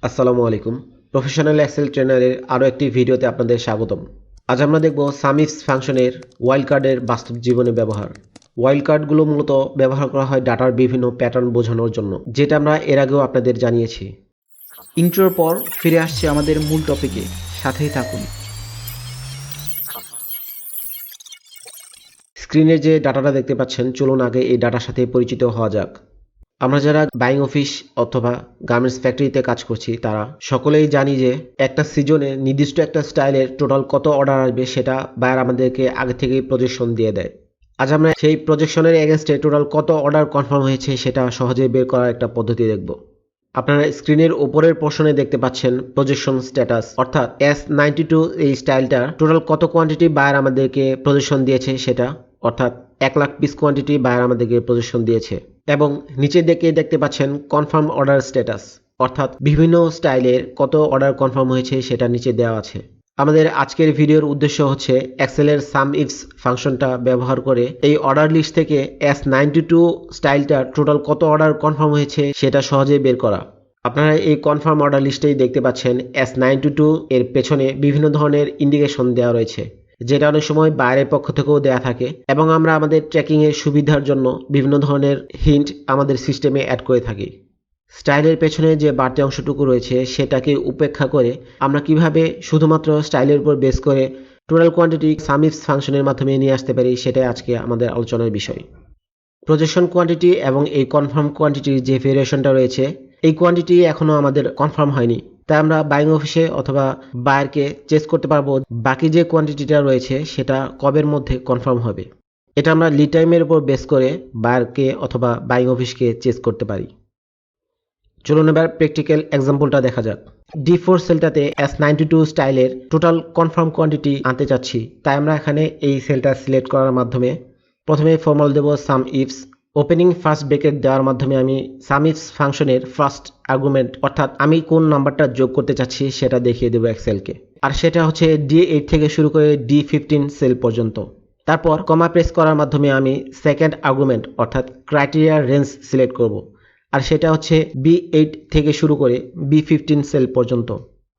আসসালামু আলাইকুম। Professional Excel ট্রেনারের আরও একটি ভিডিওতে আপনাদের স্বাগতম। আজ আমরা দেখব সামিফস ফাংশনের ওয়াইল্ড কার্ডের বাস্তব জীবনে ব্যবহার। ওয়াইল্ড কার্ডগুলো মূলত ব্যবহার করা হয় ডাটার বিভিন্ন প্যাটার্ন বোঝানোর জন্য, যেটা আমরা এর আগেও আপনাদের জানিয়েছি। ইন্ট্রোর পর ফিরে আসছে আমাদের মূল টপিকে, সাথেই থাকুন। স্ক্রিনে যে ডাটাটা দেখতে পাচ্ছেন, চলুন আগে এই ডাটার সাথে পরিচিত হওয়া যাক। আমরা যারা বাইং অফিস অথবা গার্মেন্টস ফ্যাক্টরিতে কাজ করছি, তারা সকলেই জানি যে একটা সিজনে নির্দিষ্ট একটা স্টাইলের টোটাল কত অর্ডার আসবে সেটা বায়ার আমাদেরকে আগে থেকেই প্রজেকশন দিয়ে দেয়। আজ আমরা সেই প্রজেকশনের এগেনস্টে টোটাল কত অর্ডার কনফার্ম হয়েছে সেটা সহজে বের করার একটা পদ্ধতি দেখব। আপনারা স্ক্রিনের উপরের পোর্শনে দেখতে পাচ্ছেন প্রজেকশন স্ট্যাটাস, অর্থাৎ S92 এই স্টাইলটা টোটাল কত কোয়ান্টিটি বায়ার আমাদেরকে প্রজেকশন দিয়েছে সেটা, অর্থাৎ 1 লাখ পিস কোয়ান্টিটি বায়ার আমাদেরকে প্রজেকশন দিয়েছে। এবং নিচের দিকে দেখতে পাচ্ছেন কনফার্ম অর্ডার স্ট্যাটাস, অর্থাৎ বিভিন্ন স্টাইলের কত অর্ডার কনফার্ম হয়েছে সেটা নিচে দেওয়া আছে। আমাদের আজকের ভিডিওর উদ্দেশ্য হচ্ছে এক্সেলের সামইফস ফাংশনটা ব্যবহার করে এই অর্ডার লিস্ট থেকে S92 স্টাইলটা টোটাল কত অর্ডার কনফার্ম হয়েছে সেটা সহজে বের করা। আপনারা এই কনফার্ম অর্ডার লিস্টেই দেখতে পাচ্ছেন S92 এর পেছনে বিভিন্ন ধরনের ইন্ডিকেশন দেওয়া রয়েছে, যেটা অনেক সময় বাইরের পক্ষ থেকেও দেয়া থাকে, এবং আমরা আমাদের ট্র্যাকিংয়ের সুবিধার জন্য বিভিন্ন ধরনের হিন্ট আমাদের সিস্টেমে অ্যাড করে থাকি। স্টাইলের পেছনে যে বাড়তি অংশটুকু রয়েছে সেটাকে উপেক্ষা করে আমরা কিভাবে শুধুমাত্র স্টাইলের উপর বেস করে টোটাল কোয়ান্টিটি সামিফস ফাংশনের মাধ্যমে নিয়ে আসতে পারি, সেটাই আজকে আমাদের আলোচনার বিষয়। প্রজেকশন কোয়ান্টিটি এবং এই কনফার্ম কোয়ান্টিটির যে ভেরিয়েশনটা রয়েছে, এই কোয়ান্টিটি এখনও আমাদের কনফার্ম হয়নি, তাই আমরা বাইং অফিসে অথবা বায়ারকে চেক করতে পারবো বাকি যে কোয়ান্টিটিটা রয়েছে সেটা কবের মধ্যে কনফার্ম হবে। এটা আমরা লিড টাইমের উপর বেস করে বায়ারকে অথবা বাইং অফিসকে চেক করতে পারি। চলুন এবার প্র্যাকটিক্যাল এক্সাম্পলটা দেখা যাক। D4 সেলটাতে S92 স্টাইলের টোটাল কনফার্ম কোয়ান্টিটি আনতে চাচ্ছি, তাই আমরা এখানে এই সেলটা সিলেক্ট করার মাধ্যমে প্রথমে ফর্মুলা দেব সাম ইফস। ওপেনিং ফার্স্ট ব্রেকেট দেওয়ার মাধ্যমে আমি সামইফস ফাংশনের ফার্স্ট আর্গুমেন্ট, অর্থাৎ আমি কোন নাম্বারটা যোগ করতে চাচ্ছি সেটা দেখিয়ে দেবো এক্সেলকে, আর সেটা হচ্ছে D8 থেকে শুরু করে D15 সেল পর্যন্ত। তারপর কমা প্রেস করার মাধ্যমে আমি সেকেন্ড আর্গুমেন্ট অর্থাৎ ক্রাইটেরিয়া রেঞ্জ সিলেক্ট করব, আর সেটা হচ্ছে B8 থেকে শুরু করে B15 সেল পর্যন্ত।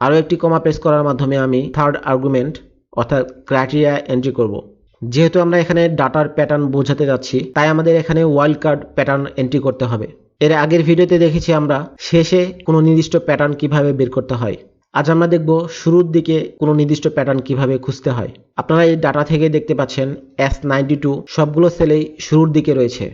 আরও একটি কমা প্রেস করার মাধ্যমে আমি থার্ড আর্গুমেন্ট অর্থাৎ ক্রাইটেরিয়া এন্ট্রি করব। যেহেতু আমরা এখানে ডাটার প্যাটার্ন বোঝাতে যাচ্ছি, তাই আমাদের এখানে ওয়াইল্ড কার্ড প্যাটার্ন এন্ট্রি করতে হবে। এর আগের ভিডিওতে দেখেছি আমরা শেষে কোনো নির্দিষ্ট প্যাটার্ন কিভাবে বের করতে হয়। আজ আমরা দেখব শুরুর দিকে কোনো নির্দিষ্ট প্যাটার্ন কিভাবে খুঁজতে হয়। আপনারা এই ডাটা থেকে দেখতে পাচ্ছেন S92 সবগুলো সেলেই শুরুর দিকে রয়েছে।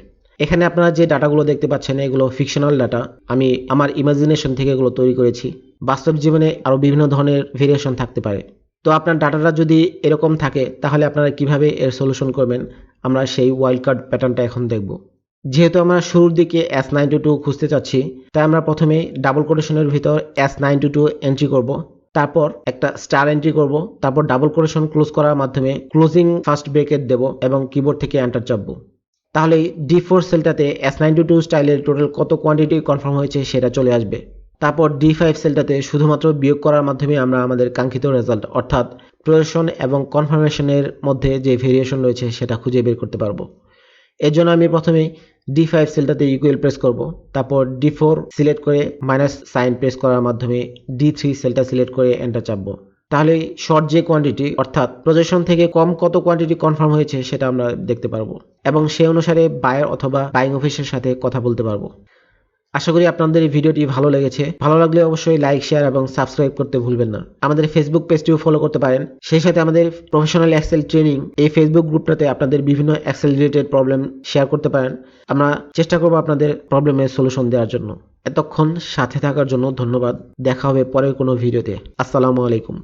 এখানে আপনারা যে ডাটাগুলো দেখতে পাচ্ছেন এগুলো ফিকশনাল ডাটা, আমি আমার ইমাজিনেশন থেকে এগুলো তৈরি করেছি। বাস্তব জীবনে আরও বিভিন্ন ধরনের ভেরিয়েশন থাকতে পারে। তো আপনার ডাটাটা যদি এরকম থাকে তাহলে আপনারা কিভাবে এর সলিউশন করবেন, আমরা সেই ওয়াইল্ড কার্ড প্যাটার্নটা এখন দেখব। যেহেতু আমরা শুরুর দিকে S92 খুঁজতে চাচ্ছি, তাই আমরা প্রথমে ডাবল কোটেশনের ভিতর S92 এন্ট্রি করব, তারপর একটা স্টার এন্ট্রি করব, তারপর ডাবল কোটেশন ক্লোজ করার মাধ্যমে ক্লোজিং ফার্স্ট ব্রেকেট দেব এবং কিবোর্ড থেকে এন্টার চাপবো। তাহলে D4 সেলটাতে S92 স্টাইলের টোটাল কত কোয়ান্টিটি কনফার্ম হয়েছে সেটা চলে আসবে। তারপর D5 সেলটাতে শুধুমাত্র বিয়োগ করার মাধ্যমে আমরা আমাদের কাঙ্ক্ষিত রেজাল্ট, অর্থাৎ প্রজেকশন এবং কনফার্মেশনের মধ্যে যে ভেরিয়েশন রয়েছে সেটা খুঁজে বের করতে পারবো। এর জন্য আমি প্রথমে D5 সেলটাতে ইকুয়াল প্রেস করব, তারপর D4 সিলেক্ট করে মাইনাস সাইন প্রেস করার মাধ্যমে D3 সেলটা সিলেক্ট করে এন্টার চাপবো। তাহলে শর্ট যে কোয়ান্টিটি, অর্থাৎ প্রজেকশন থেকে কম কত কোয়ান্টিটি কনফার্ম হয়েছে সেটা আমরা দেখতে পারবো, এবং সেই অনুসারে বায়ার অথবা বাইং অফিসের সাথে কথা বলতে পারবো। আশা করি আপনাদের এই ভিডিওটি ভালো লেগেছে। ভালো লাগলে অবশ্যই লাইক, শেয়ার এবং সাবস্ক্রাইব করতে ভুলবেন না। আমাদের ফেসবুক পেজটিও ফলো করতে পারেন। সেই সাথে আমাদের প্রফেশনাল এক্সেল ট্রেনিং এই ফেসবুক গ্রুপটাতে আপনাদের বিভিন্ন এক্সেল রিলেটেড প্রবলেম শেয়ার করতে পারেন। আমরা চেষ্টা করব আপনাদের প্রবলেমের সলিউশন দেওয়ার জন্য। এতক্ষণ সাথে থাকার জন্য ধন্যবাদ। দেখা হবে পরের কোনো ভিডিওতে। আসসালামু আলাইকুম।